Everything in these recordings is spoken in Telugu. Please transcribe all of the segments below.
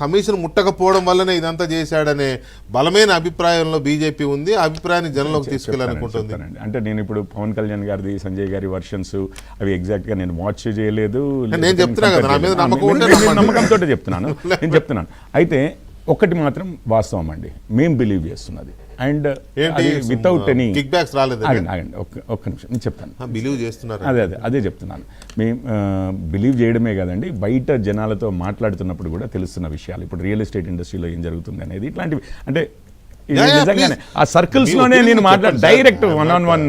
కమిషన్ ముట్టకపోవడం వల్లనే ఇదంతా చేశాడనే బలమైన అభిప్రాయంలో బీజేపీ ఉంది. ఆ అభిప్రాయాన్ని జనంలోకి తీసుకెళ్లాలనుకుంటుంది. అంటే నేను ఇప్పుడు పవన్ కళ్యాణ్ గారిది, సంజయ్ గారి వర్షన్స్ అవి ఎగ్జాక్ట్ గా నేను వాచ్ చేయలేదు. నేను చెప్తున్నా కదా, నా మీద నమ్మకంతో చెప్తున్నాను. నేను చెప్తున్నాను. అయితే ఒకటి మాత్రం వాస్తవం అండి, మేము బిలీవ్ చేస్తున్నది. And without any kick backs రాలేదు. ఆగండి ఒక్క నిమిషం నేను చెప్తాను. బిలీవ్ చేస్తున్నారు. అదే చెప్తున్నాను. మేము బిలీవ్ చేయడమే కాదండి, బయట జనాలతో మాట్లాడుతున్నప్పుడు కూడా తెలుస్తున్న విషయాలు, ఇప్పుడు రియల్ ఎస్టేట్ ఇండస్ట్రీలో ఏం జరుగుతుంది అనేది, ఇట్లాంటివి అంటే నిజంగానే ఆ సర్కిల్స్ లోనే నేను డైరెక్ట్ 1-on-1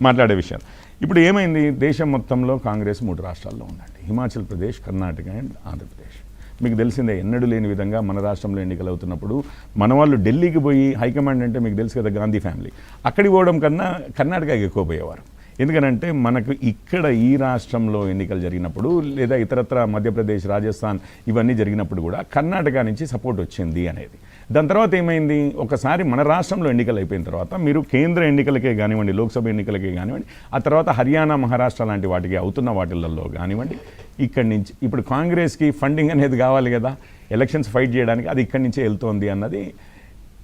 మాట్లాడే విషయాలు. ఇప్పుడు ఏమైంది, దేశం మొత్తంలో కాంగ్రెస్ 3 రాష్ట్రాల్లో ఉందండి, హిమాచల్ ప్రదేశ్, కర్ణాటక అండ్ ఆంధ్రప్రదేశ్. మీకు తెలిసిందే, ఎన్నడూ లేని విధంగా మన రాష్ట్రంలో ఎన్నికలు అవుతున్నప్పుడు మన వాళ్ళు ఢిల్లీకి పోయి, హైకమాండ్ అంటే మీకు తెలుసు కదా, గాంధీ ఫ్యామిలీ, అక్కడికి పోవడం కన్నా కర్ణాటకకి ఎక్కువ పోయేవారు. ఎందుకనంటే మనకు ఇక్కడ ఈ రాష్ట్రంలో ఎన్నికలు జరిగినప్పుడు, లేదా ఇతరత్ర మధ్యప్రదేశ్, రాజస్థాన్ ఇవన్నీ జరిగినప్పుడు కూడా కర్ణాటక నుంచి సపోర్ట్ వచ్చింది అనేది. దాని తర్వాత ఏమైంది, ఒకసారి మన రాష్ట్రంలో ఎన్నికలు అయిపోయిన తర్వాత మీరు కేంద్ర ఎన్నికలకే కానివ్వండి, లోక్సభ ఎన్నికలకే కానివ్వండి, ఆ తర్వాత హర్యానా, మహారాష్ట్ర లాంటి వాటికి అవుతున్న వాటిల్లో కానివ్వండి, ఇక్కడి నుంచి ఇప్పుడు కాంగ్రెస్కి ఫండింగ్ అనేది కావాలి కదా ఎలక్షన్స్ ఫైట్ చేయడానికి, అది ఇక్కడి నుంచే వెళ్తోంది అన్నది.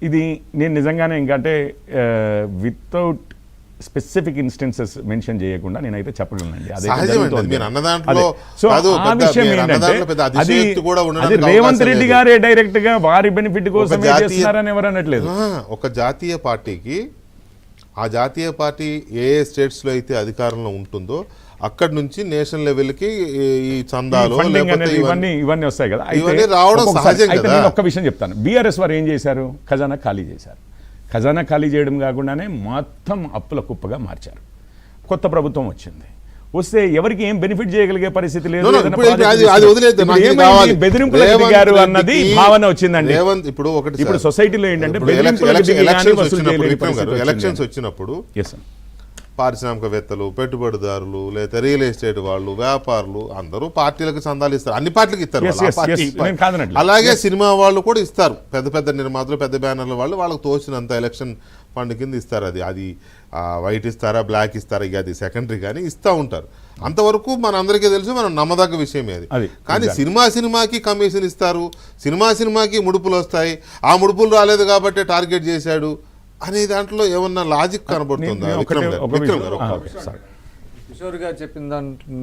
ఇది నేను నిజంగానే ఇంకంటే వితౌట్ స్పెసిఫిక్ ఇన్స్టెన్సెస్ మెన్షన్ చేయకుండా నేనైతే చెప్పగలనండి. అది రేవంత్ రెడ్డి గారే డైరెక్ట్ గా వారి బెనిఫిట్ కోసం చేస్తున్నారని ఎవరు అనట్లేదు. ఒక జాతీయ పార్టీకి, ఆ జాతీయ పార్టీ ఏ స్టేట్స్ లో అయితే అధికారంలో ఉంటుందో అక్కడి నుంచి నేషనల్ లెవెల్కి ఈ చందాలు ఇవన్నీ వస్తాయి కదా, ఇవన్నీ రావడం సహజం కదా. నేను ఒక్క విషయం చెప్తాను, బీఆర్ఎస్ వారు ఏం చేశారు, ఖజానా ఖాళీ చేశారు. ఖజానా ఖాళీ చేయడం కాకుండానే మొత్తం అప్పుల కుప్పగా మార్చారు. కొత్త ప్రభుత్వం వచ్చింది, వస్తే ఎవరికి ఏం బెనిఫిట్ చేయగలిగే పరిస్థితి లేదు. బెదిరింపులు దిగారు అన్నది భావన వచ్చిందండి. ఇప్పుడు సొసైటీలో ఏంటంటే ఎలక్షన్స్ వచ్చినప్పుడు పారిశ్రామికవేత్తలు, పెట్టుబడిదారులు, లేదా రియల్ ఎస్టేట్ వాళ్ళు, వ్యాపారులు అందరూ పార్టీలకు చందాలు ఇస్తారు. అన్ని పార్టీలకు ఇస్తారు. అలాగే సినిమా వాళ్ళు కూడా ఇస్తారు. పెద్ద పెద్ద నిర్మాతలు, పెద్ద బ్యానర్ల వాళ్ళు వాళ్ళకి తోచినంత ఎలక్షన్ ఫండ్ కింద ఇస్తారు. అది వైట్ ఇస్తారా, బ్లాక్ ఇస్తారా, ఇక అది సెకండరీ, కానీ ఇస్తూ ఉంటారు. అంతవరకు మన అందరికీ తెలుసు, మనం నమ్మదగ్గ విషయమే అది. కానీ సినిమాకి కమిషన్ ఇస్తారు, సినిమాకి ముడుపులు వస్తాయి, ఆ ముడుపులు రాలేదు కాబట్టి టార్గెట్ చేశాడు అనే దాంట్లో ఏమన్నా లాజిక్ కనబడుతుందా? కిషోర్ గారు చెప్పిన దాంట్లో